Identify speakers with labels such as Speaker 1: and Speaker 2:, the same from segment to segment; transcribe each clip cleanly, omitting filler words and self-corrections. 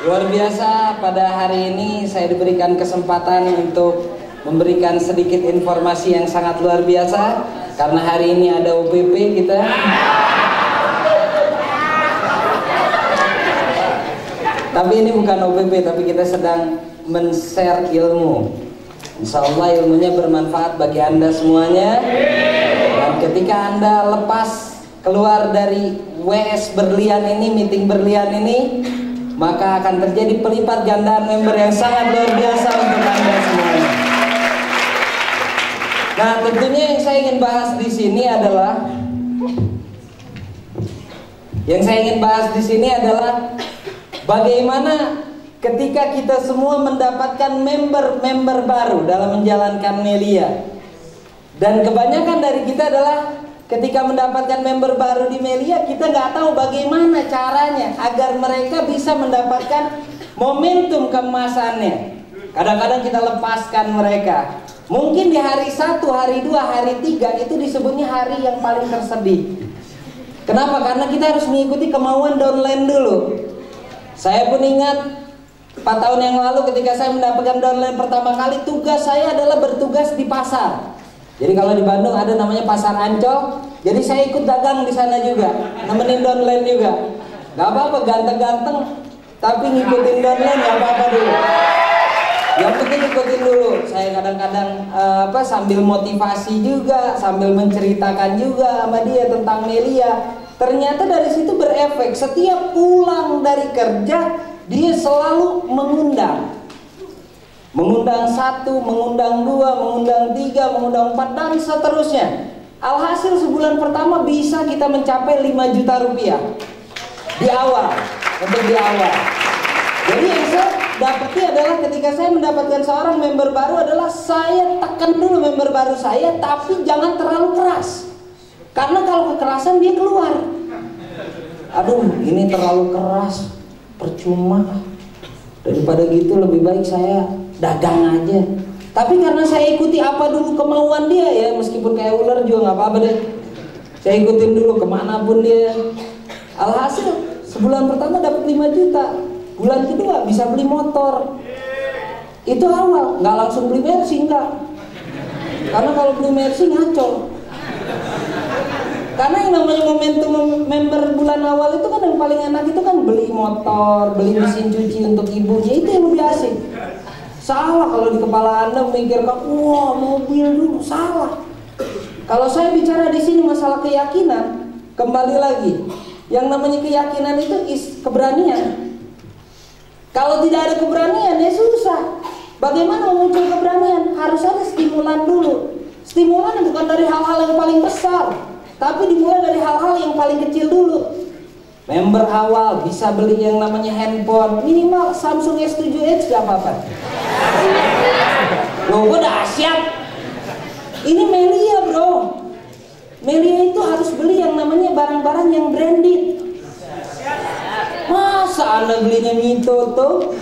Speaker 1: Luar biasa, pada hari ini saya diberikan kesempatan untuk memberikan sedikit informasi yang sangat luar biasa. Karena hari ini ada UPP kita. Tapi ini bukan UPP, tapi kita sedang men-share ilmu. Insya Allah ilmunya bermanfaat bagi Anda semuanya. Dan ketika Anda lepas keluar dari WS berlian ini, meeting berlian ini, maka akan terjadi pelipat gandaan member yang sangat luar biasa untuk Anda semuanya. Nah, tentunya yang saya ingin bahas di sini adalah bagaimana ketika kita semua mendapatkan member-member baru dalam menjalankan Melia. Dan kebanyakan dari kita adalah ketika mendapatkan member baru di Melia, kita nggak tahu bagaimana caranya agar mereka bisa mendapatkan momentum keemasannya. Kadang-kadang kita lepaskan mereka. Mungkin di hari 1, hari 2, hari 3 itu disebutnya hari yang paling tersedih. Kenapa? Karena kita harus mengikuti kemauan downline dulu. Saya pun ingat 4 tahun yang lalu ketika saya mendapatkan downline pertama kali, tugas saya adalah bertugas di pasar. Jadi kalau di Bandung ada namanya Pasar Ancol, jadi saya ikut dagang di sana juga, nemenin downline juga. Gak apa-apa, ganteng-ganteng, tapi ngikutin downline gak apa-apa dulu. Yang penting ikutin dulu. Saya kadang-kadang sambil motivasi juga, sambil menceritakan juga sama dia tentang Melia. Ternyata dari situ berefek. Setiap pulang dari kerja, dia selalu mengundang 1, mengundang 2, mengundang 3, mengundang 4, dan seterusnya. Alhasil sebulan pertama bisa kita mencapai 5 juta rupiah di awal, untuk di awal. Jadi yang saya dapati adalah ketika saya mendapatkan seorang member baru adalah saya tekan dulu member baru saya, tapi jangan terlalu keras. Karena kalau kekerasan dia keluar. Aduh, ini terlalu keras, percuma. Daripada gitu lebih baik saya dagang aja. Tapi karena saya ikuti apa dulu kemauan dia ya, meskipun kayak ular juga nggak apa-apa deh. Saya ikutin dulu kemanapun dia. Alhasil sebulan pertama dapat 5 juta, bulan kedua bisa beli motor. Itu awal, nggak langsung beli Mercy, enggak. Karena kalau beli Mercy ngaco. Karena yang namanya momentum member bulan awal itu kan yang paling enak itu kan beli motor, beli mesin cuci untuk ibunya, itu yang lebih asik. Salah kalau di kepala Anda memikirkan, wah mobil dulu, salah. Kalau saya bicara di sini masalah keyakinan, kembali lagi, yang namanya keyakinan itu keberanian. Kalau tidak ada keberanian ya susah. Bagaimana muncul keberanian? Harus ada stimulan dulu. Stimulan bukan dari hal-hal yang paling besar, tapi dimulai dari hal-hal yang paling kecil dulu. Member awal bisa beli yang namanya handphone, minimal Samsung S7 Edge gak apa-apa. Loh, gue dahsyat. Ini Melia bro. Melia itu harus beli yang namanya barang-barang yang branded. Masa Anda belinya Mitoto?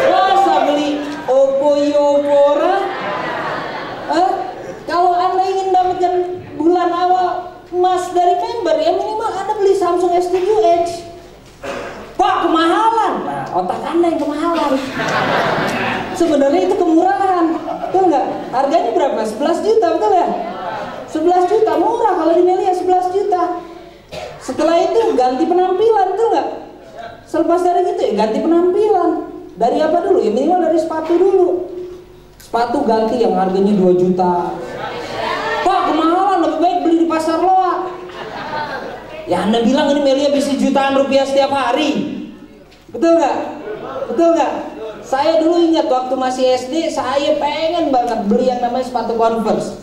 Speaker 1: Masa beli Oppo Yopora? Kalau Anda ingin dapatkan bulan awal emas dari member, ya minimal Anda beli Samsung S7 Edge. Pak, kemahalan. Nah, otak Anda yang kemahalan. Sebenarnya itu kemurahan, betul nggak? Harganya berapa? 11 juta, betul ya? 11 juta, murah kalau di Melia 11 juta. Setelah itu ganti penampilan, betul nggak? Selepas dari itu ya ganti penampilan. Dari apa dulu? Ya minimal dari sepatu dulu. Sepatu ganti yang harganya 2 juta. Pak, kemahalan, lebih baik beli di pasar loak. Ya Anda bilang ini Melia bisa jutaan rupiah setiap hari. Betul nggak? Betul nggak? Saya dulu ingat waktu masih SD, saya pengen banget beli yang namanya sepatu Converse.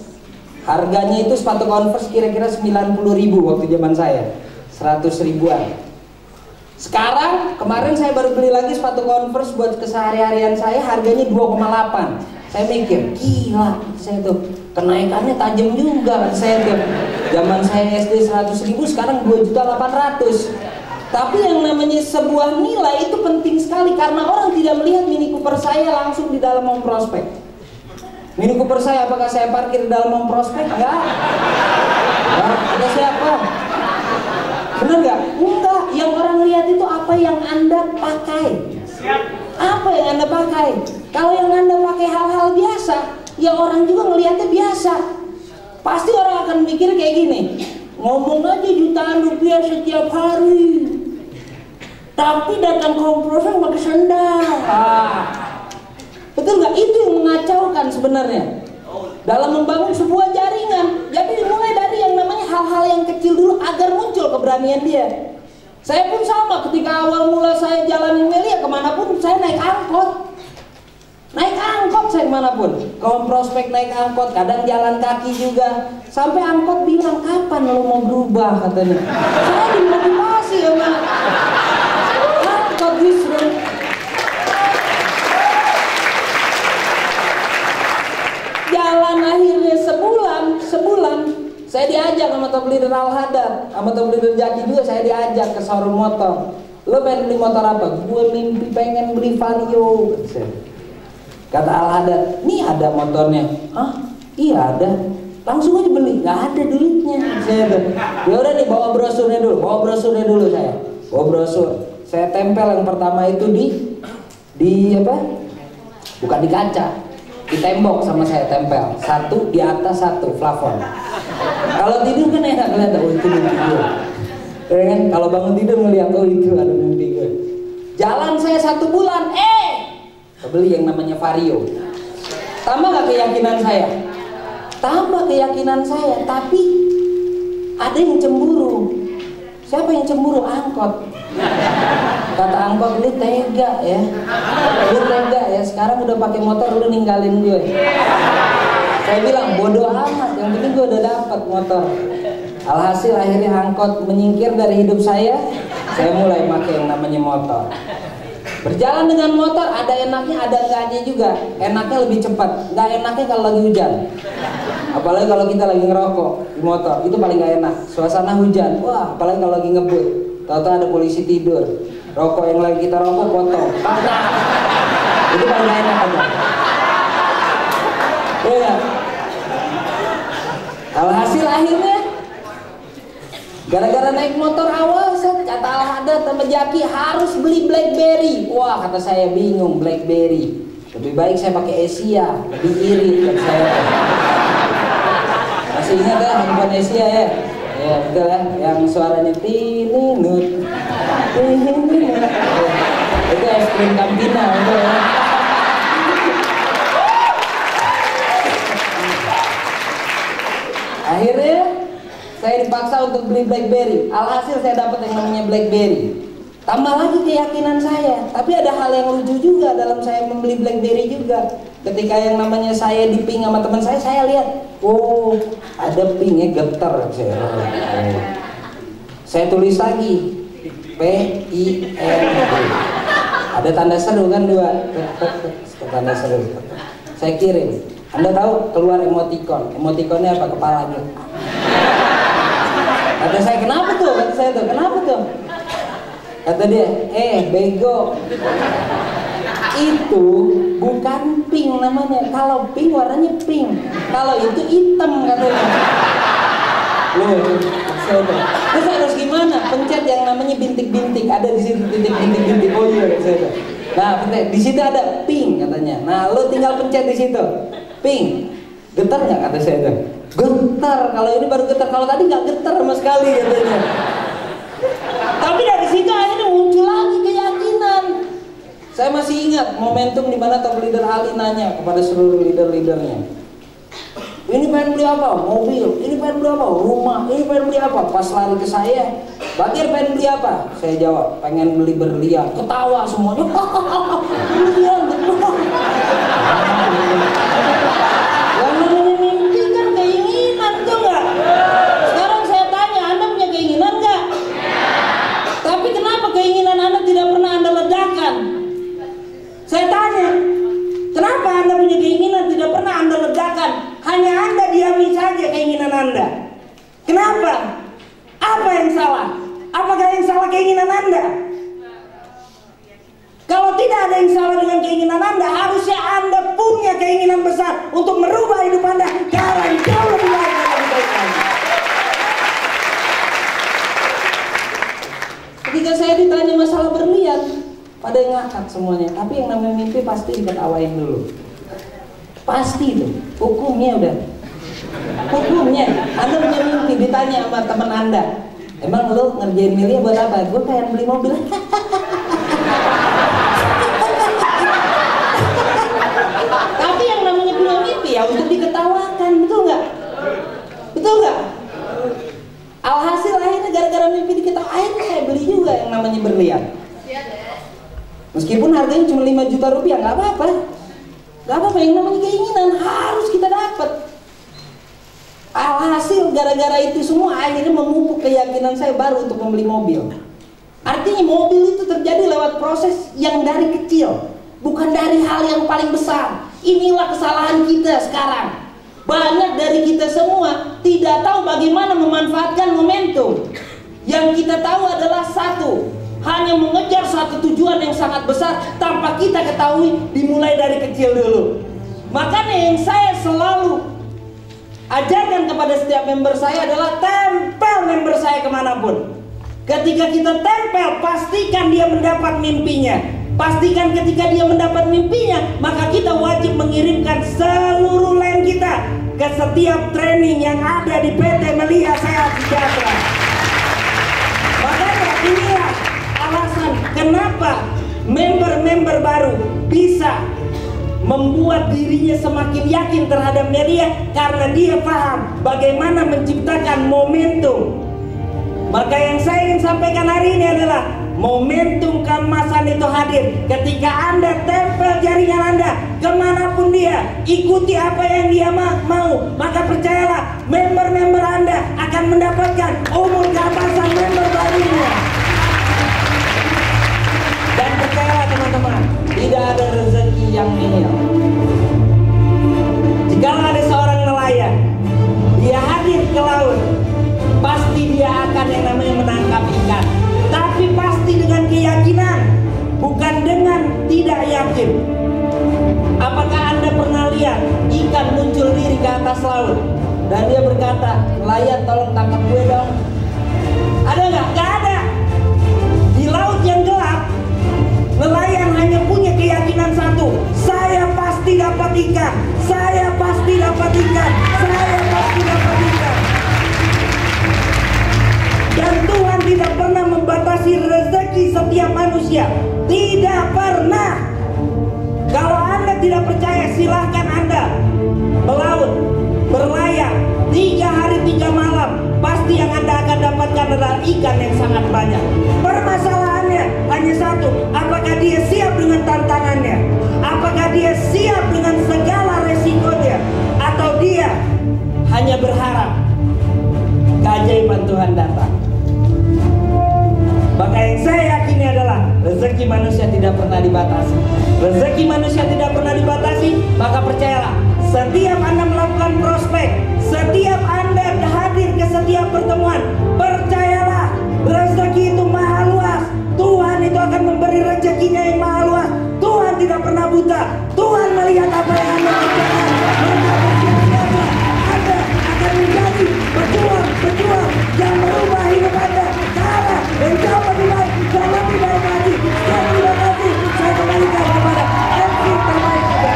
Speaker 1: Harganya itu sepatu Converse kira-kira 90.000 waktu zaman saya, 100 ribuan. Sekarang, kemarin saya baru beli lagi sepatu Converse buat kesehari-harian saya, harganya 2,8. Saya mikir, gila, saya tuh kenaikannya tajam juga kan saya tuh. Zaman saya SD 100.000, sekarang 2.800.000. Tapi yang namanya sebuah nilai itu penting sekali karena orang tidak melihat Mini Cooper saya langsung di dalam home prospek. Mini Cooper saya apakah saya parkir di dalam home prospek? Enggak. Ada siapa? Bener nggak? Enggak. Yang orang lihat lihat itu apa yang Anda pakai. Apa yang Anda pakai. Kalau yang Anda pakai hal-hal biasa, ya orang juga ngelihatnya biasa. Pasti orang akan mikir kayak gini, ngomong aja jutaan rupiah setiap hari, tapi datang ke komprosen pakai sendal. Betul nggak? Itu yang mengacaukan sebenarnya dalam membangun sebuah jaringan. Jadi dimulai dari yang namanya hal-hal yang kecil dulu agar muncul keberanian dia. Saya pun sama, ketika awal mula saya jalanin Melia, kemanapun saya naik angkot. Naik angkot saya kemanapun, ke Prospek naik angkot, kadang jalan kaki juga. Sampai angkot bilang, kapan lo mau berubah katanya. Saya dimotivasi sama angkot justru. Jalan akhirnya sebulan saya diajak sama top leader Al-Hadar, sama top leader Jaki juga, saya diajak ke showroom motor. Lo pengen beli motor apa? Gue mimpi pengen beli Vario. Kata Al-Hadar, nih ada motornya. Hah? Iya ada. Langsung aja beli, nggak ada duitnya. Saya ya udah nih, bawa brosurnya dulu saya. Bawa brosur. Saya tempel yang pertama itu di apa? Bukan di kaca, di tembok sama saya tempel. Satu di atas, satu plafon. Kalau tidur kan enak ngeliat, oh itu mimpi gue. Ya kan? Kalau bangun tidur ngeliat, oh itu ada mimpi gue. Jalan saya 1 bulan, beli yang namanya Vario. Tambah gak keyakinan saya? Tambah keyakinan saya, tapi ada yang cemburu. Siapa yang cemburu? Angkot. Kata angkot, lu tega ya. Lu tega ya, sekarang udah pakai motor lu ninggalin gue. Saya bilang bodoh amat, yang penting gue udah dapat motor. Alhasil akhirnya angkot menyingkir dari hidup saya mulai pakai yang namanya motor. Berjalan dengan motor ada enaknya, ada enggaknya juga. Enaknya lebih cepat, nggak enaknya kalau lagi hujan. Apalagi kalau kita lagi ngerokok di motor, itu paling nggak enak. Suasana hujan, wah, apalagi kalau lagi ngebut. Tahu-tahu ada polisi tidur, rokok yang lagi kita rokok potong. Itu paling nggak enak aja. Iya. Kalau hasil akhirnya, gara-gara naik motor awal, kata Al-Hadar sama Jaki harus beli BlackBerry. Wah, kata saya bingung, BlackBerry. Lebih baik saya pakai Asia, lebih irit kata saya. Masih ingat ya handphone Asia ya? Ya betul ya, yang suaranya tininut, tininut. Itu es krim Campina, betul ya. Akhirnya saya dipaksa untuk beli BlackBerry. Alhasil saya dapat yang namanya BlackBerry. Tambah lagi keyakinan saya. Tapi ada hal yang lucu juga dalam saya membeli BlackBerry juga. Ketika yang namanya saya diping sama teman saya lihat, oh ada pingnya getar saya. Saya tulis lagi PIN. Ada tanda seru kan 2. Tanda seru. Saya kirim. Anda tahu keluar emoticon. Emoticonnya apa? Kepalanya. Kata saya, kenapa tuh? Kata saya tuh, kenapa tuh? Kata dia, bego. Itu bukan pink namanya. Kalau pink warnanya pink. Kalau itu hitam katanya. Loh, saya tuh. Terus harus gimana? Pencet yang namanya bintik-bintik. Ada di situ bintik-bintik. Oh iya, saya tuh. Nah, di situ ada pink katanya. Nah, lo tinggal pencet di situ. Pink. Getar nggak kata saya tuh? Getar. Kalau ini baru getar. Kalau tadi nggak getar sama sekali katanya. Tapi dari situ akhirnya muncul lagi keyakinan. Saya masih ingat momentum di mana top leader Ali nanya kepada seluruh leader-leadernya. Ini pengen beli apa? Mobil. Ini pengen beli apa? Rumah. Ini pengen beli apa? Pas lari ke saya, Bagir pengen beli apa? Saya jawab, pengen beli berlian. Ketawa semuanya. Berlian. Yang namanya mimpi kan keinginan tuh nggak? Sekarang saya tanya, Anda punya keinginan nggak? Tapi kenapa keinginan Anda tidak pernah Anda ledakan? Saya tanya, kenapa Anda punya keinginan tidak pernah Anda ledakan? Hanya Anda diami saja keinginan Anda. Kenapa? Apa yang salah? Apakah yang salah keinginan Anda? Kalau tidak ada yang salah dengan keinginan Anda, harusnya Anda punya keinginan besar untuk merubah hidup Anda ke arah yang jauh lebih baik dan lebih baik lagi. Jadi ketika saya ditanya masalah berlian, pada yang ngakak semuanya. Tapi yang namanya mimpi pasti diketawain dulu. Pasti itu, hukumnya udah. Hukumnya, Anda punya mimpi, ditanya sama teman Anda, emang lo ngerjain Melia buat apa? Gue kayak beli mobil. Tapi yang namanya punya mimpi ya untuk diketawakan, betul nggak? Betul nggak? Alhasil akhirnya gara-gara mimpi diketawain, akhirnya saya beli juga yang namanya berlian. Meskipun harganya cuma 5 juta rupiah, nggak apa-apa. Nggak apa-apa, yang namanya keinginan harus kita dapat. Alhasil gara-gara itu semua akhirnya memupuk keyakinan saya baru untuk membeli mobil. Artinya mobil itu terjadi lewat proses yang dari kecil, bukan dari hal yang paling besar. Inilah kesalahan kita sekarang. Banyak dari kita semua tidak tahu bagaimana memanfaatkan momentum. Yang kita tahu adalah satu, hanya mengejar satu tujuan yang sangat besar tanpa kita ketahui dimulai dari kecil dulu. Makanya yang saya selalu ajarkan kepada setiap member saya adalah tempel member saya kemanapun. Ketika kita tempel, pastikan dia mendapat mimpinya. Pastikan ketika dia mendapat mimpinya, maka kita wajib mengirimkan seluruh line kita ke setiap training yang ada di PT Melia Sehat Sejahtera. Makanya inilah alasan kenapa member-member baru bisa membuat dirinya semakin yakin terhadap Melia, karena dia paham bagaimana menciptakan momentum. Maka yang saya ingin sampaikan hari ini adalah momentum keemasan itu hadir ketika Anda tempel jaringan Anda kemanapun dia, ikuti apa yang dia mau. Maka percayalah, member-member Anda akan mendapatkan umur keemasan member barunya. Dan percayalah teman-teman, tidak ada rezeki yang nihil. Jika ada seorang nelayan, dia hadir ke laut, pasti dia akan yang namanya menangkap ikan. Tapi pasti dengan keyakinan, bukan dengan tidak yakin. Apakah Anda pernah lihat ikan muncul diri ke atas laut dan dia berkata, nelayan tolong tangkap gue dong? Ada nggak? Nggak ada. Di laut yang gelap, nelayan hanya punya keyakinan satu, saya pasti dapat ikan, saya pasti dapat ikan, saya pasti dapat ikan. Dan Tuhan tidak pernah membatasi rezeki setiap manusia, tidak pernah. Kalau Anda tidak percaya, silahkan Anda melaut, berlayar 3 hari 3 malam, pasti yang Anda akan dapatkan adalah ikan yang sangat banyak. Permasalahannya hanya satu, apakah dia siap dengan tantangannya? Apakah dia siap dengan segala resikonya? Atau dia hanya berharap keajaiban Tuhan datang? Maka yang saya yakini adalah rezeki manusia tidak pernah dibatasi. Rezeki manusia tidak pernah dibatasi. Maka percayalah, setiap Anda melakukan prospek, setiap Anda hadir ke setiap pertemuan, percayalah, rezeki itu maha luas. Tuhan itu akan memberi rezekinya yang maha luas. Tuhan tidak pernah buta. Tuhan melihat apa yang Anda kerjakan. Maka bersiap-siaplah, Anda akan menjadi pejuang yang merubah hidup Anda ke arah yang jauh lebih baik dan lebih baik lagi. Dan terima kasih, saya kembalikan kepada MC terbaik kita.